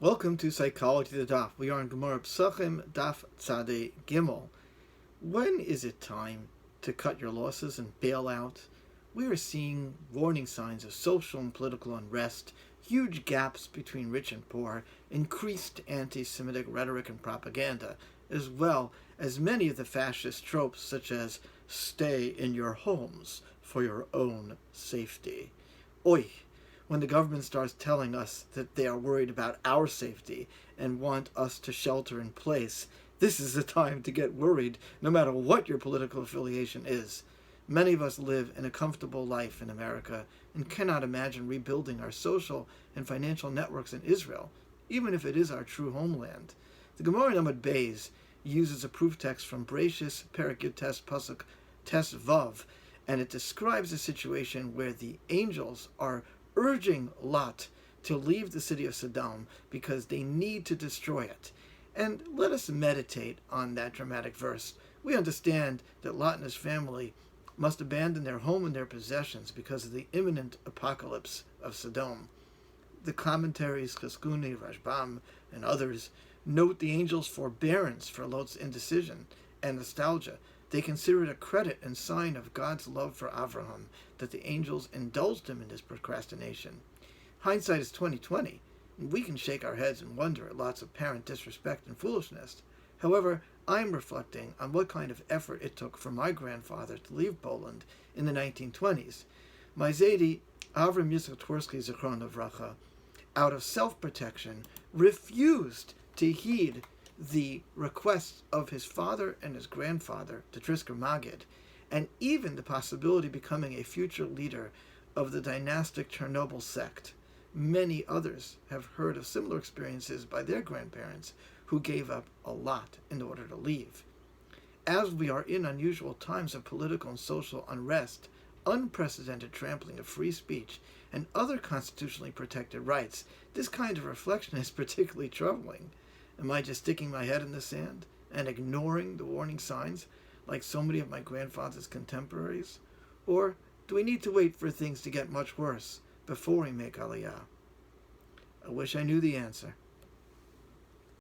Welcome to Psychology the Daf. We are in Gemara Pesachim, Daf Tzadei Gimel. When is it time to cut your losses and bail out? We are seeing warning signs of social and political unrest, huge gaps between rich and poor, increased anti-Semitic rhetoric and propaganda, as well as many of the fascist tropes such as stay in your homes for your own safety. Oy! When the government starts telling us that they are worried about our safety and want us to shelter in place, this is the time to get worried, no matter what your political affiliation is. Many of us live in a comfortable life in America and cannot imagine rebuilding our social and financial networks in Israel, even if it is our true homeland. The Gemara in Amud Beis uses a proof text from Bereshis, Perek Yud Tes Pasuk Tes Vav, and it describes a situation where the angels are urging Lot to leave the city of Sodom because they need to destroy it. And let us meditate on that dramatic verse. We understand that Lot and his family must abandon their home and their possessions because of the imminent apocalypse of Sodom. The commentaries, Chizkuni, Rashbam, and others note the angels' forbearance for Lot's indecision and nostalgia. They consider it a credit and sign of God's love for Avraham that the angels indulged him in his procrastination. Hindsight is 20/20, and we can shake our heads and wonder at lots of apparent disrespect and foolishness. However, I'm reflecting on what kind of effort it took for my grandfather to leave Poland in the 1920s. My Zaidi, Avram Yitzchak Twersky Zichron Livracha, out of self-protection, refused to heed the requests of his father and his grandfather, the Trisker Magid, and even the possibility of becoming a future leader of the dynastic Chernobyl sect. Many others have heard of similar experiences by their grandparents who gave up a lot in order to leave. As we are in unusual times of political and social unrest, unprecedented trampling of free speech, and other constitutionally protected rights, this kind of reflection is particularly troubling. Am I just sticking my head in the sand and ignoring the warning signs like so many of my grandfather's contemporaries? Or do we need to wait for things to get much worse before we make Aliyah? I wish I knew the answer.